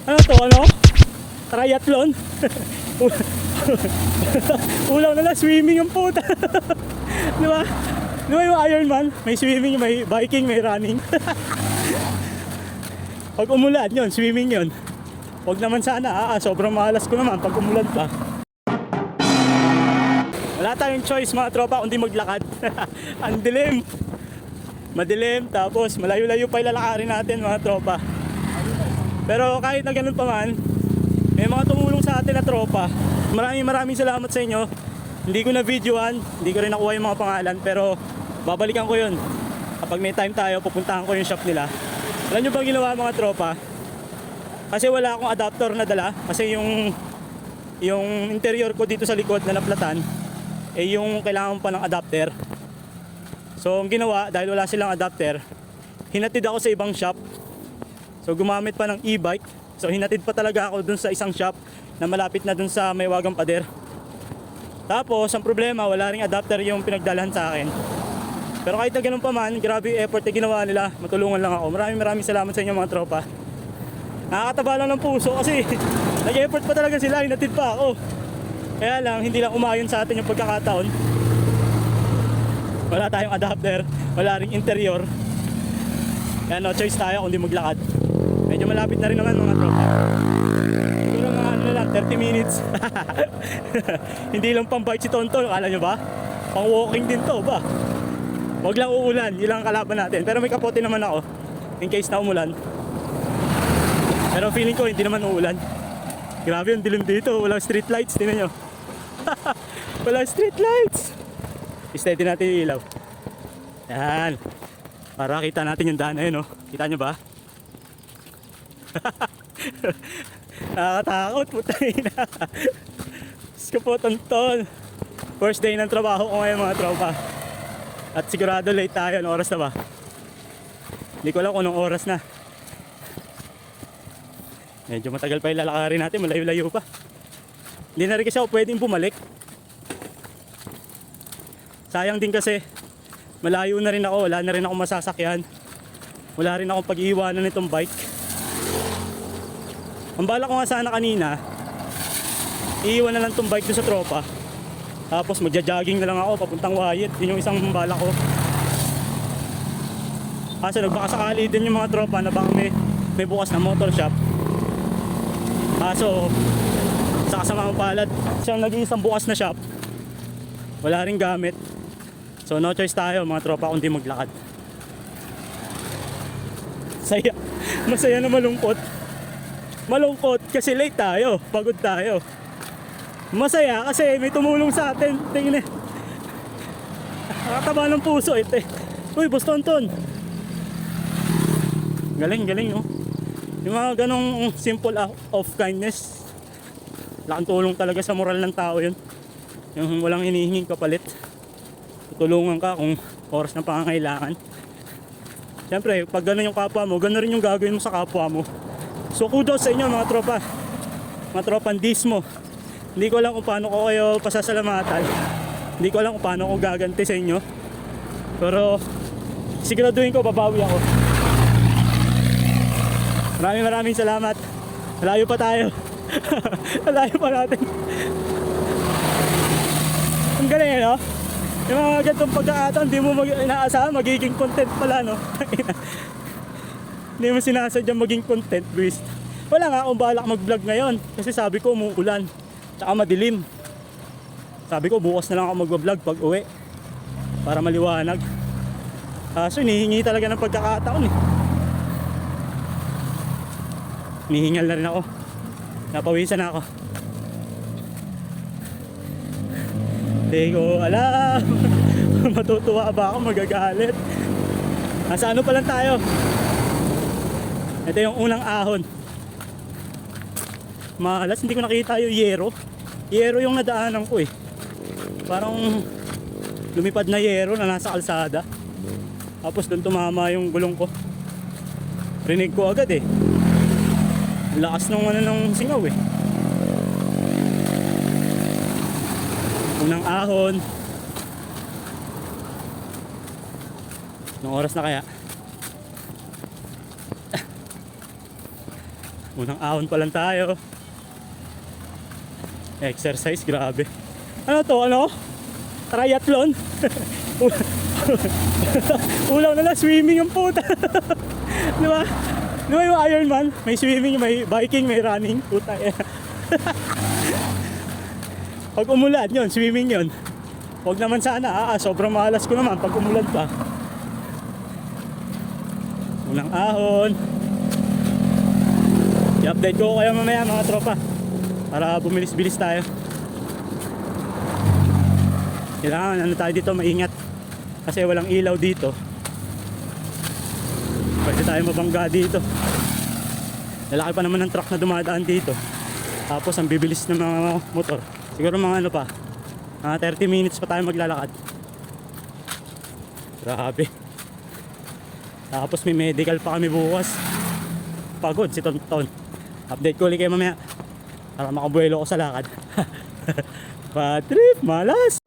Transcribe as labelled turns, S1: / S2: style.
S1: Ano to, ano? Triathlon? Ulang na lang, swimming ang puta. Di ba? Di ba yung Ironman? May swimming, may biking, may running. Pag umulan yun, swimming yun. Huwag naman sana, sobrang malas ko naman pag umulan pa. Wala tayong choice mga tropa kundi maglakad. Ang dilim. Madilim, tapos malayo-layo pa ilalakarin natin mga tropa. Pero kahit na ganun pa man, may mga tumulong sa atin na tropa. Maraming salamat sa inyo. Hindi ko na videoan, hindi ko rin nakuha yung mga pangalan, pero babalikan ko yun. Kapag may time tayo, pupuntahan ko yung shop nila. Alam nyo bang ginawa mga tropa? Kasi wala akong adapter na dala. Kasi yung interior ko dito sa likod na naplatan, yung kailangan pa ng adapter. So ang ginawa, dahil wala silang adapter, hinatid ako sa ibang shop. So gumamit pa ng e-bike. So hinatid pa talaga ako dun sa isang shop na malapit na dun sa may Wagang Pader. Tapos ang problema, wala ring adapter yung pinagdalhan sa akin. Pero kahit na ganun pa man, grabe yung effort na ginawa nila. Matulungan lang ako. Maraming salamat sa inyo mga tropa. Nakakataba lang ng puso kasi nag-effort pa talaga sila, hinatid pa ako. Kaya lang, hindi lang umayon sa atin yung pagkakataon. Wala tayong adapter, wala ring interior. Kaya no choice tayo kundi maglakad. Medyo malapit na rin naman mga tropa. Siguro mga ano lang, 30 minutes. Hindi lang pang bike si Tonton, akala nyo ba? Pang walking din to ba? Huwag lang uulan, yun lang ang kalaban natin. Pero may kapote naman ako, in case na umulan. Pero feeling ko hindi naman uulan. Grabe yung dilim dito, walang street lights, tingnan nyo. Walang street lights. Steady natin yung ilaw. Yan. Para kita natin yung daan ayun, no? Kita nyo ba? Nakakatakot, putay na. Diyos ko po, Tonton. First day ng trabaho ko ngayon mga tropa. At sigurado late tayo. Anong oras na ba? Hindi ko alam kung anong oras na. Medyo matagal pa yung lalakarin natin. Malayo-layo pa. Hindi na rin kasi ako pwedeng bumalik. Sayang din kasi malayo na rin ako. Wala na rin ako masasakyan. Wala rin akong pag-iiwanan nitong bike. Ang bala ko nga sana kanina, iiwan na lang tong bike doon sa tropa. Tapos magja-jogging na lang ako papuntang Wyatt. Yun yung isang bala ko. Kasi nagbakasakali din yung mga tropa na baka may bukas na motor shop. Kaso sa kasamang palad, siyang nag-iisang bukas na shop. Wala ring gamit. So no choice tayo mga tropa kundi maglakad. Saya. Masaya na malungkot. Malungkot kasi late tayo, pagod tayo. Masaya kasi may tumulong sa atin. Tingnan. Nakakaba ng puso ito eh. Uy, Boss Tonton. Galing oh. Yung mga ganong simple of kindness, laking tulong talaga sa moral ng tao yun. Yung walang hinihinging kapalit. Tutulungan ka kung oras ng pangangailangan. Siyempre, pag gano'n yung kapwa mo, gano'n rin yung gagawin mo sa kapwa mo. So kudos sa inyo mga tropa. Mga tropandismo. Hindi ko alam kung paano ko kayo pasasalamatan. Hindi ko alam kung paano ko gaganti sa inyo. Pero siguraduhin ko babawi ako. Maraming salamat. Malayo pa tayo. Malayo pa natin. Ang galing no? Yung mga ganitong pagkakataon, hindi mo inaasahan magiging content pala no? Hindi mo sinasadya maging content based. Wala nga akong balak mag-vlog ngayon kasi sabi ko umuulan tsaka madilim. Sabi ko bukas na lang ako mag-vlog pag uwi para maliwanag. So hinihingi talaga ng pagkakataon eh. Hinihingal na rin ako. Napawisan na ako. Hindi ko alam. Matutuwa ba ako, magagalit. Nasa ano pa lang tayo. Ito yung unang ahon. Malas, hindi ko nakita yung yero. Yero yung nadaanan ko eh. Parang lumipad na yero na nasa kalsada. Tapos doon tumama yung gulong ko. Rinig ko agad eh. Lakas ng ano ng singaw eh. Unang ahon. Anong oras na kaya? Unang ahon pa lang tayo. Exercise, grabe. Ano to, ano? Triathlon? Ulang na lang, swimming ang puta. Di ba? Di ba yung Ironman? May swimming, may biking, may running. Puta eh. Pag umulan yun, swimming yun. Huwag naman sana, sobrang malas ko naman pag umulan pa. Unang ahon. I-update ko kayo mamaya mga tropa para bumilis-bilis tayo. Kailangan ano tayo dito, maingat kasi walang ilaw dito. Pwede tayo mabangga dito. Lalaki pa naman ng truck na dumadaan dito. Tapos ang bibilis ng mga motor. Siguro mga ano pa, 30 minutes pa tayo maglalakad. Grabe. Tapos may medical pa kami bukas. Pagod si Tonton. Update ko ulit kayo mamaya para makabuelo ko sa lakad. Bad trip, malas.